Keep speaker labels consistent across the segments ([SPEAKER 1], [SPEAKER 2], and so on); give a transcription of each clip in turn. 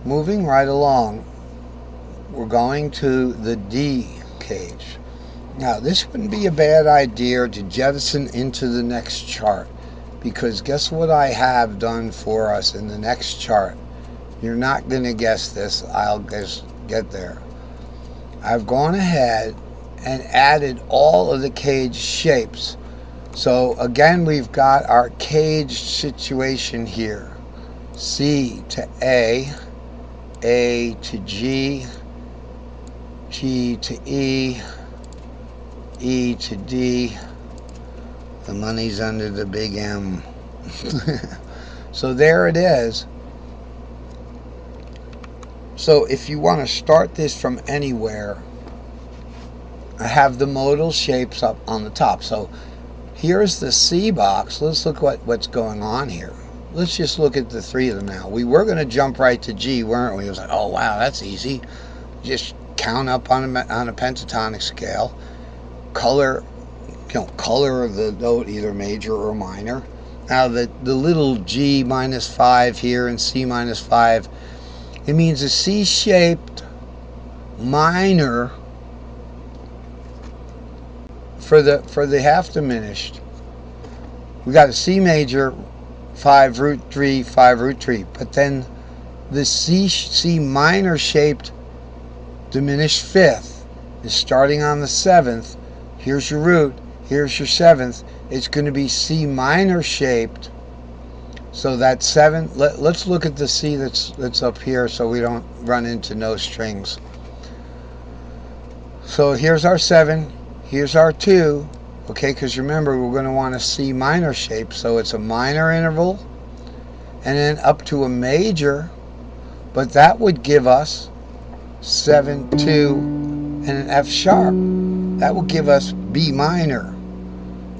[SPEAKER 1] moving right along, we're going to the D cage. Now, this wouldn't be a bad idea to jettison into the next chart, because guess what I have done for us in the next chart? You're not going to guess this. I'll just get there. I've gone ahead and added all of the cage shapes. So again, we've got our caged situation here. C to A to G, G to E, E to D. The money's under the big M. So there it is. So if you want to start this from anywhere, I have the modal shapes up on the top. So here's the C box. Let's look what's going on here. Let's just look at the three of them now. We were going to jump right to G, weren't we? It was like, oh wow, that's easy. Just count up on a pentatonic scale. Color the note either major or minor. Now the little G minus 5 here and C minus 5, it means a C-shaped minor for the half diminished. We got a C major, 5 root 3, 5 root 3, but then the C minor shaped diminished fifth is starting on the 7th. Here's your root, here's your 7th. It's going to be C minor shaped. So that 7, let's look at the C that's up here so we don't run into no strings. So here's our 7, here's our 2, okay, because remember we're going to want a C minor shape, so it's a minor interval and then up to a major, but that would give us 7, 2, and an F sharp. That will give us B minor,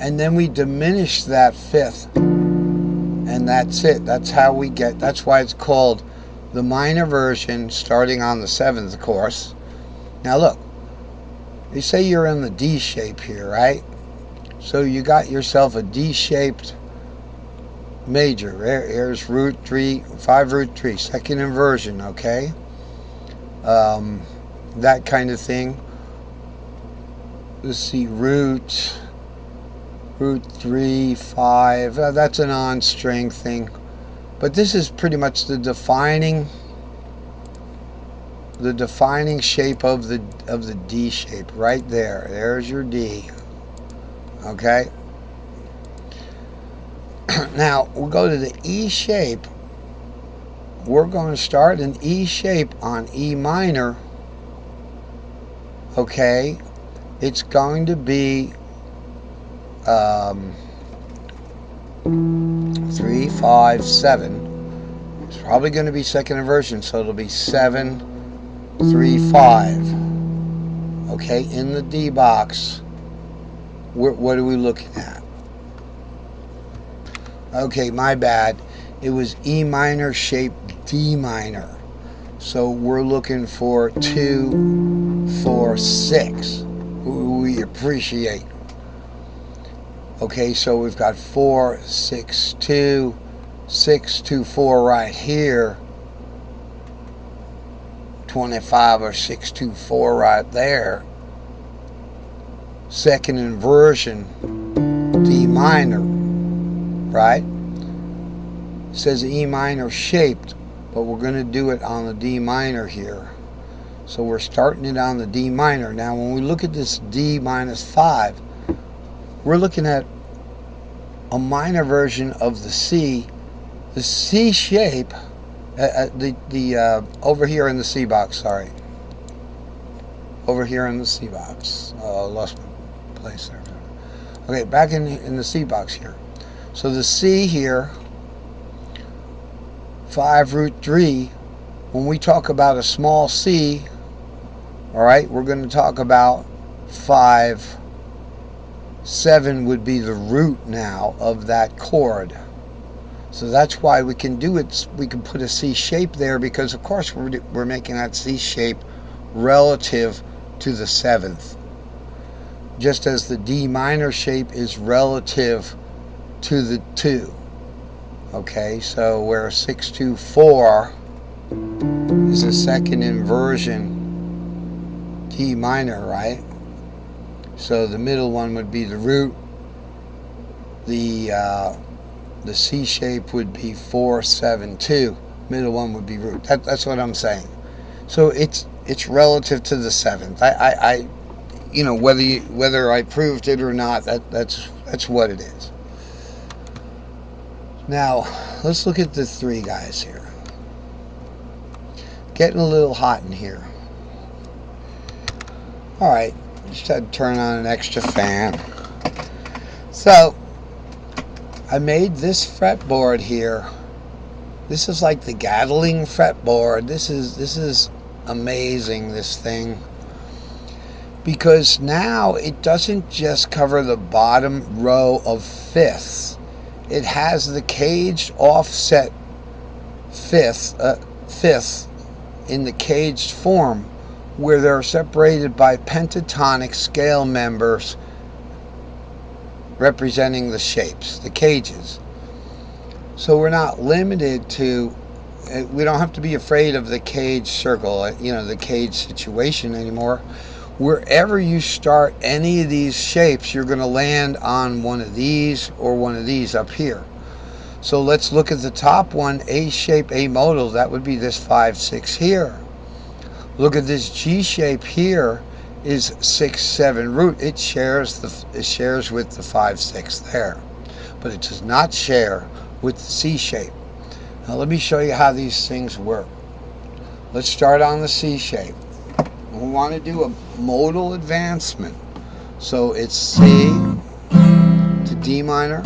[SPEAKER 1] and then we diminish that fifth, and that's it. That's how we get, that's why it's called the minor version, starting on the 7th, of course. Now look, you say you're in the D shape here, right? So you got yourself a D-shaped major. Here's root 3, 5 root 3, second inversion, okay? That kind of thing. Let's see, root 3, 5, that's an on-string thing. But this is pretty much the defining shape of the D shape right there. There's your D. Okay. Now we'll go to the E shape. We're going to start an E shape on E minor. Okay, it's going to be 3, 5, 7. It's probably going to be second inversion, so it'll be 7, 3, 5. Okay, in the D box, what are we looking at? Okay, my bad. It was E minor shaped D minor. So we're looking for 2, 4, 6. We appreciate. Okay, so we've got 4, 6, 2, 6, 2, 4 right here. 25 or 6, 2, 4 right there. Second inversion, D minor, right? It says E minor shaped, but we're going to do it on the D minor here. So we're starting it on the D minor. Now when we look at this D minus 5, we're looking at a minor version of the C. The C shape, over here in the C box, sorry. Over here in the C box. Oh, I lost my place there. Okay, back in the C box here. So the C here, 5 root 3, when we talk about a small C, all right, we're going to talk about 5, 7 would be the root now of that chord. So that's why we can do it. We can put a C shape there because, of course, we're making that C shape relative to the 7th. Just as the D minor shape is relative to the 2. Okay, so we're 6, 2, 4. is a second inversion D minor, right? So the middle one would be the root. The C shape would be 4, 7, 2. Middle one would be root. That's what I'm saying. So it's relative to the seventh. I you know, whether I proved it or not, that's what it is. Now let's look at the three guys here. Getting a little hot in here. All right, just had to turn on an extra fan. So I made this fretboard here. This is like the Gatling fretboard. This is amazing, this thing, because now it doesn't just cover the bottom row of fifths. It has the caged offset fifths in the caged form, where they're separated by pentatonic scale members representing the shapes, the cages. So we're not limited to, we don't have to be afraid of the cage circle, you know, the cage situation anymore. Wherever you start any of these shapes, you're going to land on one of these or one of these up here. So let's look at the top one, A shape, A modal. That would be this 5, 6 here. Look at this G shape here, is 6, 7 root. It shares with the 5, 6 there, but it does not share with the C shape. Now let me show you how these things work. Let's start on the C shape. We want to do a modal advancement. So it's C to D minor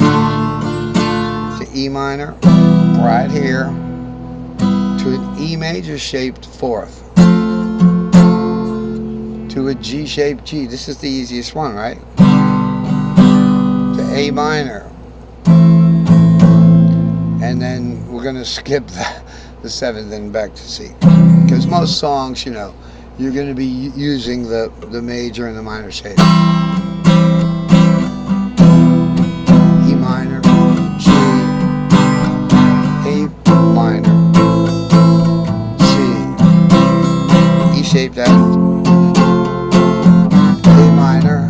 [SPEAKER 1] to E minor right here to an E major shaped fourth to a G shaped G. This is the easiest one, right? To A minor. And then we're going to skip the seventh and back to C. Because most songs, you know, you're going to be using the major and the minor shape. E minor, G, A minor, C, E shaped F, A minor,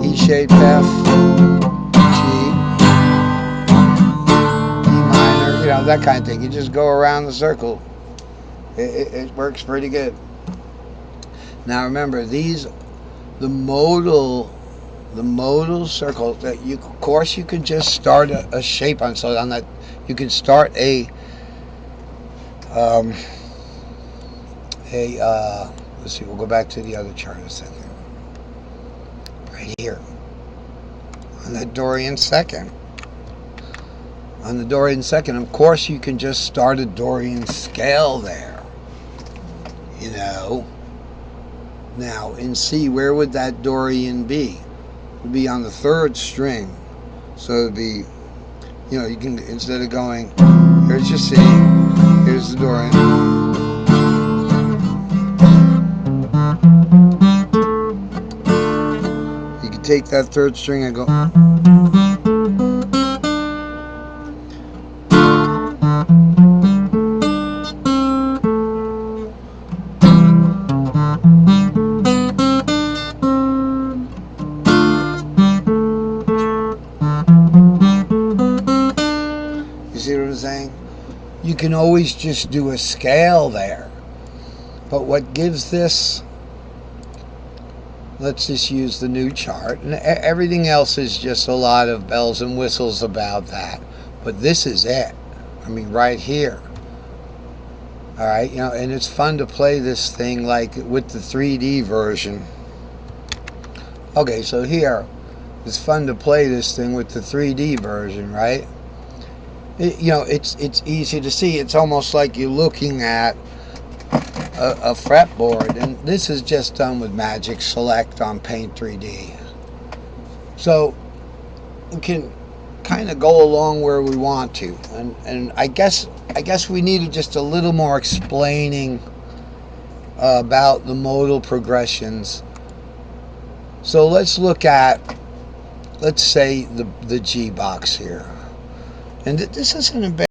[SPEAKER 1] E shaped F, that kind of thing. You just go around the circle. It works pretty good. Now remember, these the modal circle that you, of course, you can just start a shape on. So on that, you can start let's see. We'll go back to the other chart a second. Right here on that Dorian second. On the Dorian second, of course, you can just start a Dorian scale there, you know. Now, in C, where would that Dorian be? It would be on the third string. So it would be, you know, you can, instead of going, here's your C, here's the Dorian. You can take that third string and go. See what I'm saying? You can always just do a scale there. But what gives this, let's just use the new chart. And everything else is just a lot of bells and whistles about that. But this is it. I mean, right here. All right, you know, and it's fun to play this thing like with the 3D version. Okay, so here, it's fun to play this thing with the 3D version, right? You know, it's easy to see. It's almost like you're looking at a fretboard, and this is just done with Magic Select on Paint 3D. So we can kind of go along where we want to, and I guess we needed just a little more explaining about the modal progressions. So let's look at, let's say, the G box here. And this isn't a bad